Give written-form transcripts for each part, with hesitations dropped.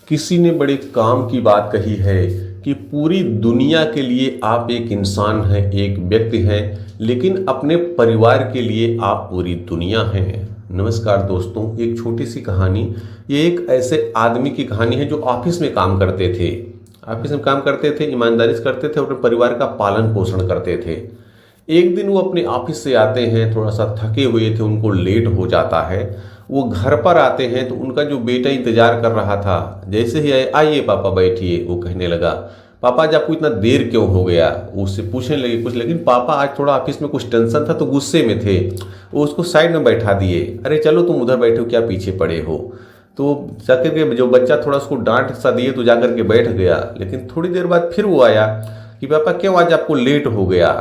किसी ने बड़े काम की बात कही है कि पूरी दुनिया के लिए आप एक इंसान हैं, एक व्यक्ति हैं, लेकिन अपने परिवार के लिए आप पूरी दुनिया हैं। नमस्कार दोस्तों, एक छोटी सी कहानी। ये एक ऐसे आदमी की कहानी है जो ऑफिस में काम करते थे। ऑफिस में काम करते थे, ईमानदारी से करते थे और अपने परिवार का पालन पोषण करते थे। एक दिन वो अपने ऑफिस से आते हैं, थोड़ा सा थके हुए थे, उनको लेट हो जाता है। वो घर पर आते हैं तो उनका जो बेटा इंतजार कर रहा था, जैसे ही आए, आइए पापा बैठिए, वो कहने लगा, पापा आज आपको इतना देर क्यों हो गया। वो उससे पूछने लगे कुछ, लेकिन पापा आज थोड़ा ऑफिस में कुछ टेंशन था तो गुस्से में थे। वो उसको साइड में बैठा दिए। अरे चलो तुम उधर बैठो, क्या पीछे पड़े हो। तो जाकर के जो बच्चा थोड़ा उसको डांट सा दिए तो जाकर के बैठ गया। लेकिन थोड़ी देर बाद फिर वो आया कि पापा क्यों आज आपको लेट हो गया।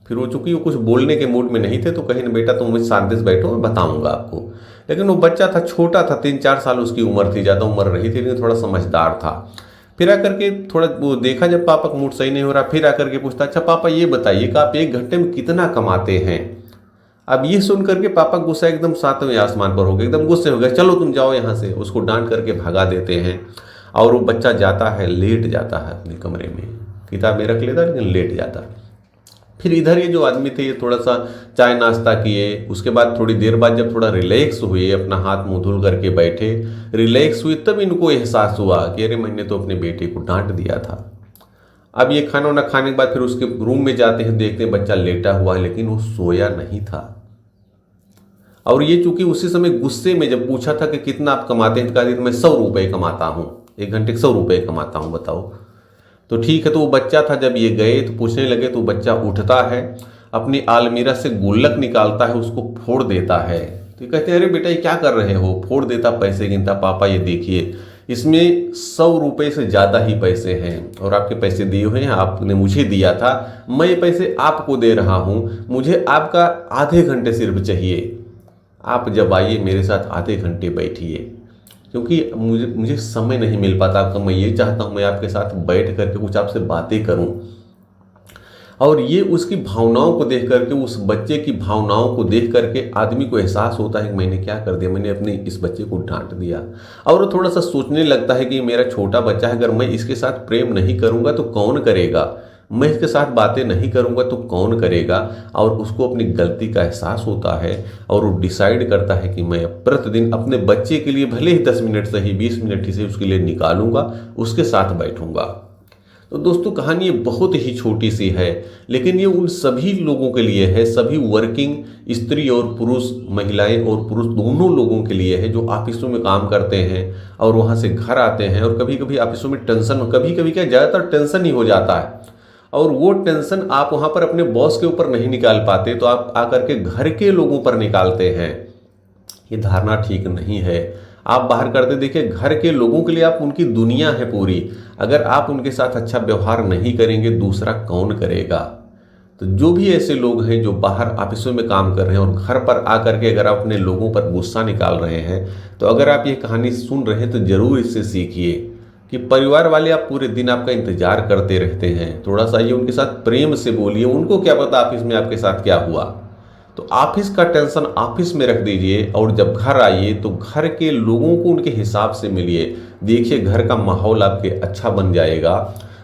फिर वो चूंकि वो कुछ बोलने के मूड में नहीं थे तो कहीं ना, बेटा तुम मुझे शांति से बैठो, मैं बताऊंगा आपको। लेकिन वो बच्चा था, छोटा था, 3-4 साल उसकी उम्र थी, ज़्यादा उम्र रही थी, लेकिन थोड़ा समझदार था। फिर आकर के थोड़ा वो देखा जब पापा का मूड सही नहीं हो रहा, फिर आकर के पूछता, अच्छा पापा ये बताइए कि आप 1 घंटे में कितना कमाते हैं। अब ये सुन करके पापा गुस्सा एकदम 7वें आसमान पर हो गया, एकदम गुस्से हो गए, चलो तुम जाओ यहाँ से। उसको डांट करके भगा देते हैं और वो बच्चा जाता है, लेट जाता है अपने कमरे में, किताबें रख लेता है लेकिन लेट जाता है। फिर इधर ये जो आदमी थे ये थोड़ा सा चाय नाश्ता किए, उसके बाद थोड़ी देर बाद जब थोड़ा रिलैक्स हुए, अपना हाथ मुंह धुल करके बैठे, रिलैक्स हुए, तब इनको एहसास हुआ कि अरे मैंने तो अपने बेटे को डांट दिया था। अब ये खाना वाना खाने के बाद फिर उसके रूम में जाते हैं, देखते हैं बच्चा लेटा हुआ है लेकिन वो सोया नहीं था। और ये चूंकि उसी समय गुस्से में जब पूछा था कि कितना आप कमाते हैं, तो कहा मैं 100 रुपये कमाता हूँ, 1 घंटे के 100 रुपये कमाता हूँ, बताओ। तो ठीक है, तो वो बच्चा था, जब ये गए तो पूछने लगे तो बच्चा उठता है, अपनी आलमीरा से गुल्लक निकालता है, उसको फोड़ देता है। तो कहते हैं अरे बेटा ये क्या कर रहे हो। फोड़ देता, पैसे गिनता, पापा ये देखिए इसमें 100 रुपये से ज़्यादा ही पैसे हैं और आपके पैसे दिए हुए हैं, आपने मुझे दिया था, मैं ये पैसे आपको दे रहा हूँ, मुझे आपका आधे घंटे सिर्फ चाहिए। आप जब आइए मेरे साथ आधे घंटे बैठिए, क्योंकि मुझे मुझे समय नहीं मिल पाता आपका। मैं ये चाहता हूँ मैं आपके साथ बैठ करके कुछ आपसे बातें करूँ। और ये उसकी भावनाओं को देख करके, उस बच्चे की भावनाओं को देख करके आदमी को एहसास होता है कि मैंने क्या कर दिया, मैंने अपने इस बच्चे को डांट दिया। और वो थोड़ा सा सोचने लगता है कि मेरा छोटा बच्चा है, अगर मैं इसके साथ प्रेम नहीं करूँगा तो कौन करेगा, मैं इसके साथ बातें नहीं करूँगा तो कौन करेगा। और उसको अपनी गलती का एहसास होता है और वो डिसाइड करता है कि मैं प्रतिदिन अपने बच्चे के लिए भले ही 10 मिनट से ही 20 मिनट ही से उसके लिए निकालूंगा, उसके साथ बैठूंगा। तो दोस्तों कहानी ये बहुत ही छोटी सी है, लेकिन ये उन सभी लोगों के लिए है, सभी वर्किंग स्त्री और पुरुष, महिलाएं और पुरुष दोनों लोगों के लिए है, जो ऑफिसों में काम करते हैं और वहाँ से घर आते हैं और कभी कभी ऑफिसों में टेंशन, कभी कभी क्या ज़्यादातर टेंशन ही हो जाता है। और वो टेंशन आप वहाँ पर अपने बॉस के ऊपर नहीं निकाल पाते तो आप आकर के घर के लोगों पर निकालते हैं। ये धारणा ठीक नहीं है। आप बाहर करते देखिए, घर के लोगों के लिए आप उनकी दुनिया है पूरी। अगर आप उनके साथ अच्छा व्यवहार नहीं करेंगे, दूसरा कौन करेगा। तो जो भी ऐसे लोग हैं जो बाहर ऑफिसों में काम कर रहे हैं और घर पर आकर के अगर आप अपने लोगों पर गुस्सा निकाल रहे हैं, तो अगर आप ये कहानी सुन रहे हैं तो जरूर इससे सीखिए कि परिवार वाले आप पूरे दिन आपका इंतजार करते रहते हैं, थोड़ा सा ये उनके साथ प्रेम से बोलिए। उनको क्या पता ऑफिस में आपके साथ क्या हुआ। तो ऑफिस का टेंशन ऑफिस में रख दीजिए और जब घर आइए तो घर के लोगों को उनके हिसाब से मिलिए। देखिए घर का माहौल आपके अच्छा बन जाएगा।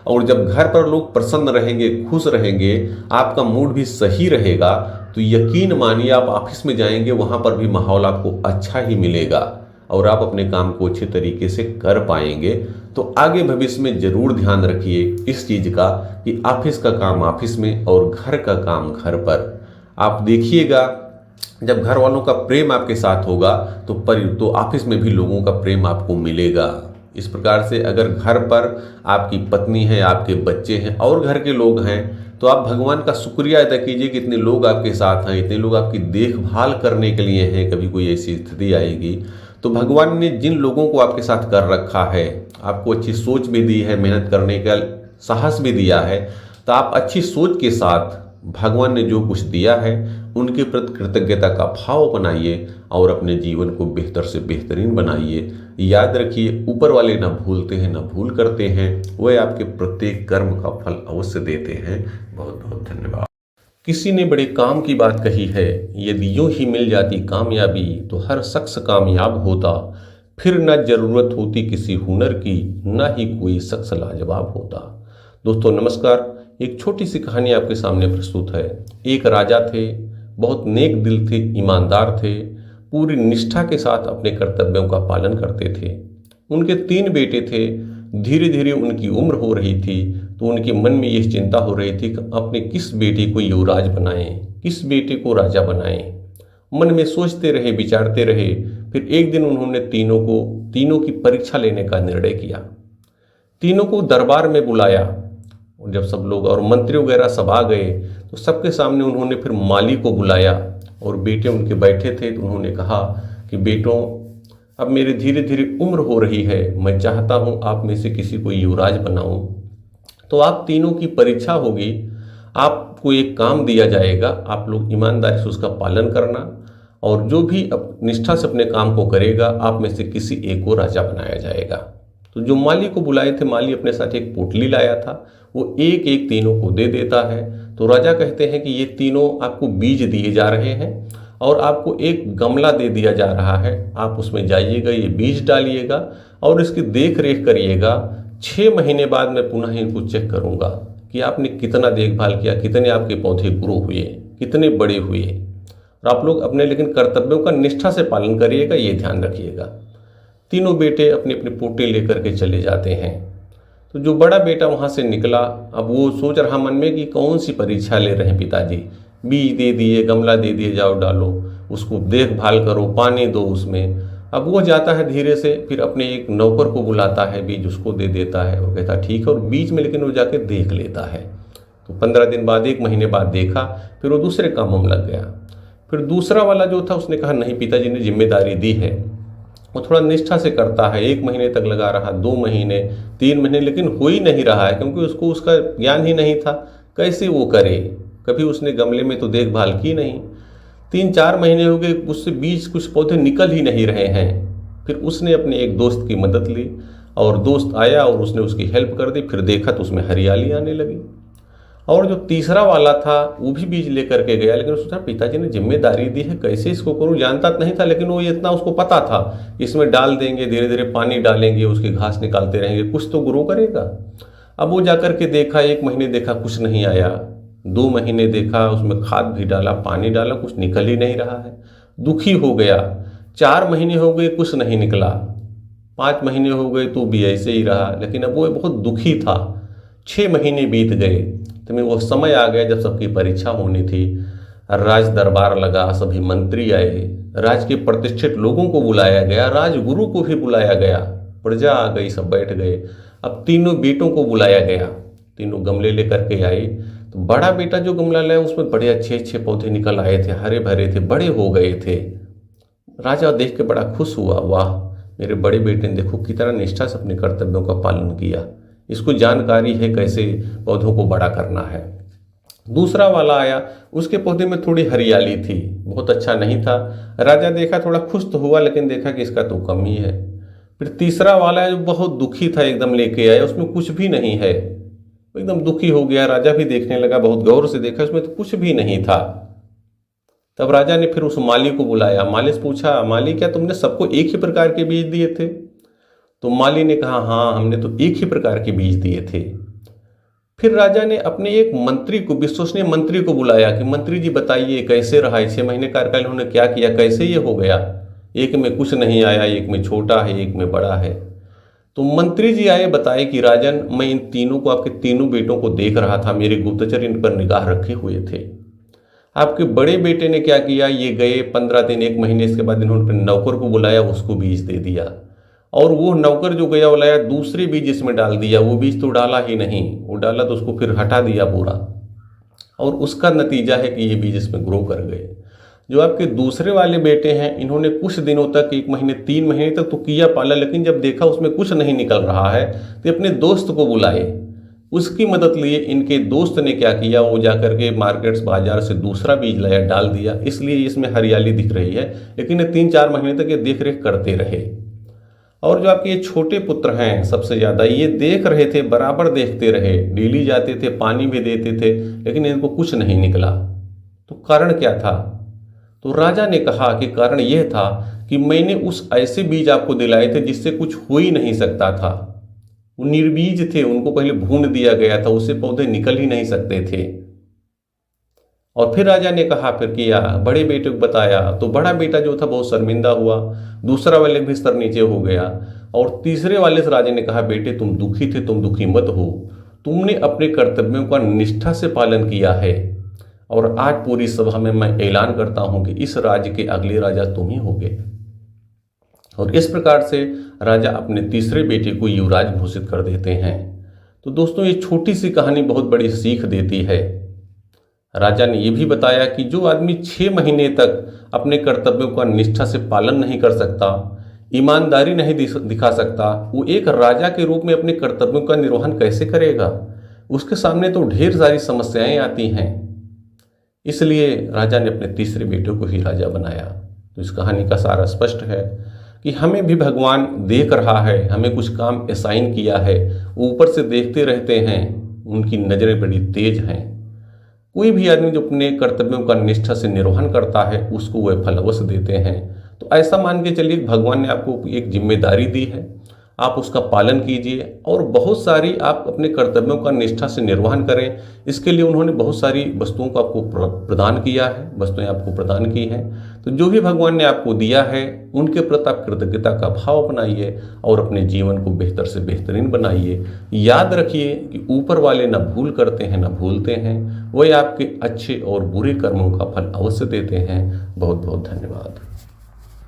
और जब घर पर लोग प्रसन्न रहेंगे, खुश रहेंगे, आपका मूड भी सही रहेगा, तो यकीन मानिए आप ऑफिस में जाएंगे, वहाँ पर भी माहौल आपको अच्छा ही मिलेगा और आप अपने काम को अच्छे तरीके से कर पाएंगे। तो आगे भविष्य में जरूर ध्यान रखिए इस चीज़ का कि ऑफिस का काम ऑफिस में और घर का काम घर पर। आप देखिएगा जब घर वालों का प्रेम आपके साथ होगा तो ऑफिस में भी लोगों का प्रेम आपको मिलेगा। इस प्रकार से अगर घर पर आपकी पत्नी है, आपके बच्चे हैं और घर के लोग हैं, तो आप भगवान का शुक्रिया अदा कीजिए कि इतने लोग आपके साथ हैं, इतने लोग आपकी देखभाल करने के लिए हैं। कभी कोई ऐसी स्थिति आएगी तो भगवान ने जिन लोगों को आपके साथ कर रखा है, आपको अच्छी सोच भी दी है, मेहनत करने का साहस भी दिया है, तो आप अच्छी सोच के साथ भगवान ने जो कुछ दिया है उनके प्रति कृतज्ञता का भाव बनाइए और अपने जीवन को बेहतर से बेहतरीन बनाइए। याद रखिए ऊपर वाले न भूलते हैं न भूल करते हैं, वह आपके प्रत्येक कर्म का फल अवश्य देते हैं। बहुत बहुत धन्यवाद। किसी ने बड़े काम की बात कही है, यदि यूं ही मिल जाती कामयाबी तो हर शख्स कामयाब होता। फिर न जरूरत होती किसी हुनर की, न ही कोई शख्स लाजवाब होता। दोस्तों नमस्कार, एक छोटी सी कहानी आपके सामने प्रस्तुत है। एक राजा थे, बहुत नेक दिल थे, ईमानदार थे, पूरी निष्ठा के साथ अपने कर्तव्यों का पालन करते थे। उनके 3 बेटे थे। धीरे धीरे उनकी उम्र हो रही थी तो उनके मन में यह चिंता हो रही थी कि अपने किस बेटे को युवराज बनाएं, किस बेटे को राजा बनाएं। मन में सोचते रहे, विचारते रहे। फिर एक दिन उन्होंने तीनों की परीक्षा लेने का निर्णय किया। तीनों को दरबार में बुलाया और जब सब लोग और मंत्री वगैरह सब आ गए तो सबके सामने उन्होंने फिर माली को बुलाया और बेटे उनके बैठे थे। तो उन्होंने कहा कि बेटों, अब मेरी धीरे धीरे उम्र हो रही है, मैं चाहता हूँ आप में से किसी को युवराज बनाऊं। तो आप तीनों की परीक्षा होगी, आपको एक काम दिया जाएगा, आप लोग ईमानदारी से उसका पालन करना और जो भी निष्ठा से अपने काम को करेगा आप में से किसी एक को राजा बनाया जाएगा। तो जो माली को बुलाए थे, माली अपने साथ एक पोटली लाया था, वो एक एक तीनों को दे देता है। तो राजा कहते हैं कि ये तीनों आपको बीज दिए जा रहे हैं और आपको एक गमला दे दिया जा रहा है, आप उसमें जाइएगा, ये बीज डालिएगा और इसकी देख रेख करिएगा। 6 महीने बाद मैं पुनः इनको चेक करूंगा कि आपने कितना देखभाल किया, कितने आपके पौधे ग्रो हुए, कितने बड़े हुए। और आप लोग अपने लेकिन कर्तव्यों का निष्ठा से पालन करिएगा, ये ध्यान रखिएगा। तीनों बेटे अपनी अपनी पोटे लेकर के चले जाते हैं। तो जो बड़ा बेटा वहाँ से निकला, अब वो सोच रहा मन में कि कौन सी परीक्षा ले रहे हैं पिताजी, बीज दे दिए, गमला दे दिए, जाओ डालो, उसको देखभाल करो, पानी दो उसमें। अब वो जाता है धीरे से, फिर अपने एक नौकर को बुलाता है, बीज उसको दे देता है और कहता ठीक है। और बीच में लेकिन वो जाके देख लेता है। तो 15 दिन बाद, 1 महीने बाद देखा, फिर वो दूसरे कामों में लग गया। फिर दूसरा वाला जो था उसने कहा नहीं, पिताजी ने जिम्मेदारी दी है, वो थोड़ा निष्ठा से करता है। 1 महीने तक लगा रहा, 2 महीने, 3 महीने, लेकिन हो ही नहीं रहा है क्योंकि उसको उसका ज्ञान ही नहीं था कैसे वो करे। कभी उसने गमले में तो देखभाल की नहीं। 3-4 महीने हो गए, उससे बीज कुछ पौधे निकल ही नहीं रहे हैं। फिर उसने अपने एक दोस्त की मदद ली और दोस्त आया और उसने उसकी हेल्प कर दी। फिर देखा तो उसमें हरियाली आने लगी। और जो तीसरा वाला था वो भी बीज लेकर के गया, लेकिन सोचा पिताजी ने जिम्मेदारी दी है, कैसे इसको करूं। जानता नहीं था लेकिन वो इतना उसको पता था, इसमें डाल देंगे, धीरे धीरे पानी डालेंगे, उसकी घास निकालते रहेंगे, कुछ तो ग्रो करेगा। अब वो जाकर के देखा, 1 महीने देखा कुछ नहीं आया, 2 महीने देखा, उसमें खाद भी डाला, पानी डाला, कुछ निकल ही नहीं रहा है। दुखी हो गया। 4 महीने हो गए, कुछ नहीं निकला। 5 महीने हो गए तो भी ऐसे ही रहा। लेकिन अब वो बहुत दुखी था। 6 महीने बीत गए। तो वो समय आ गया जब सबकी परीक्षा होनी थी। राज दरबार लगा, सभी मंत्री आए, राज के प्रतिष्ठित लोगों को बुलाया गया, राजगुरु को भी बुलाया गया, प्रजा आ गई, सब बैठ गए। अब तीनों बेटों को बुलाया गया, तीनों गमले लेकर के आए। तो बड़ा बेटा जो गमला लाया उसमें बड़े अच्छे अच्छे पौधे निकल आए थे, हरे भरे थे, बड़े हो गए थे। राजा देख के बड़ा खुश हुआ, वाह मेरे बड़े बेटे ने देखो कितना निष्ठा से अपने कर्तव्यों का पालन किया, इसको जानकारी है कैसे पौधों को बड़ा करना है। दूसरा वाला आया, उसके पौधे में थोड़ी हरियाली थी, बहुत अच्छा नहीं था। राजा देखा, थोड़ा खुश तो हुआ लेकिन देखा कि इसका तो कम ही है। फिर तीसरा वाला है जो बहुत दुखी था, एकदम लेके आया, उसमें कुछ भी नहीं है, एकदम दुखी हो गया। राजा भी देखने लगा, बहुत गौर से देखा, उसमें तो कुछ भी नहीं था। तब राजा ने फिर उस माली को बुलाया, माली से पूछा, माली क्या तुमने सबको एक ही प्रकार के बीज दिए थे? तो माली ने कहा हाँ, हमने तो एक ही प्रकार के बीज दिए थे। फिर राजा ने अपने एक मंत्री को, विश्वसनीय मंत्री को बुलाया कि मंत्री जी बताइए कैसे रहा, 6 महीने कार्यकाल उन्होंने क्या किया, कैसे ये हो गया, एक में कुछ नहीं आया, एक में छोटा है, एक में बड़ा है। तो मंत्री जी आए, बताए कि राजन मैं इन तीनों को, आपके तीनों बेटों को देख रहा था, मेरे गुप्तचर इन पर निगाह रखे हुए थे। आपके बड़े बेटे ने क्या किया, ये गए 15 दिन 1 महीने, इसके बाद इन्होंने नौकर को बुलाया, उसको बीज दे दिया। और वो नौकर जो गया वो लाया, दूसरे बीज इसमें डाल दिया, वो बीज तो डाला ही नहीं, वो डाला तो उसको फिर हटा दिया पूरा। और उसका नतीजा है कि ये बीज इसमें ग्रो कर गए। जो आपके दूसरे वाले बेटे हैं, इन्होंने कुछ दिनों तक, 1 महीने 3 महीने तक तो किया पाला, लेकिन जब देखा उसमें कुछ नहीं निकल रहा है तो अपने दोस्त को बुलाए, उसकी मदद लिए। इनके दोस्त ने क्या किया, वो जाकर के मार्केट्स बाजार से दूसरा बीज लाया, डाल दिया, इसलिए इसमें हरियाली दिख रही है। लेकिन 3-4 महीने तक ये देख रेख करते रहे। और जो आपके ये छोटे पुत्र हैं सबसे ज़्यादा, ये देख रहे थे, बराबर देखते रहे, डेली जाते थे, पानी भी देते थे, लेकिन इनको कुछ नहीं निकला। तो कारण क्या था? तो राजा ने कहा कि कारण यह था कि मैंने उस ऐसे बीज आपको दिलाए थे जिससे कुछ हो ही नहीं सकता था। वो निर्बीज थे, उनको पहले भून दिया गया था, उससे पौधे निकल ही नहीं सकते थे। और फिर राजा ने कहा, फिर किया, बड़े बेटे को बताया, तो बड़ा बेटा जो था बहुत शर्मिंदा हुआ, दूसरा वाले भी स्तर नीचे हो गया, और तीसरे वाले से राजा ने कहा, बेटे तुम दुखी थे, तुम दुखी मत हो, तुमने अपने कर्तव्यों का निष्ठा से पालन किया है, और आज पूरी सभा में मैं ऐलान करता हूं कि इस राज्य के अगले राजा तुम ही होगे। और इस प्रकार से राजा अपने तीसरे बेटे को युवराज घोषित कर देते हैं। तो दोस्तों, ये छोटी सी कहानी बहुत बड़ी सीख देती है। राजा ने यह भी बताया कि जो आदमी 6 महीने तक अपने कर्तव्यों का निष्ठा से पालन नहीं कर सकता, ईमानदारी नहीं दिखा सकता, वो एक राजा के रूप में अपने कर्तव्यों का निर्वहन कैसे करेगा? उसके सामने तो ढेर सारी समस्याएं आती हैं। इसलिए राजा ने अपने तीसरे बेटे को ही राजा बनाया। तो इस कहानी का सारा स्पष्ट है कि हमें भी भगवान देख रहा है, हमें कुछ काम असाइन किया है, ऊपर से देखते रहते हैं, उनकी नज़रें बड़ी तेज हैं। कोई भी आदमी जो अपने कर्तव्यों का निष्ठा से निर्वहन करता है उसको वह फल अवश्य देते हैं। तो ऐसा मान के चलिए भगवान ने आपको एक जिम्मेदारी दी है, आप उसका पालन कीजिए और बहुत सारी आप अपने कर्तव्यों का निष्ठा से निर्वहन करें। इसके लिए उन्होंने बहुत सारी वस्तुओं को आपको प्रदान किया है, वस्तुएं आपको प्रदान की हैं। तो जो भी भगवान ने आपको दिया है उनके प्रति आप कृतज्ञता का भाव अपनाइए और अपने जीवन को बेहतर से बेहतरीन बनाइए। याद रखिए कि ऊपर वाले न भूल करते हैं न भूलते हैं, वही आपके अच्छे और बुरे कर्मों का फल अवश्य देते हैं। बहुत बहुत धन्यवाद।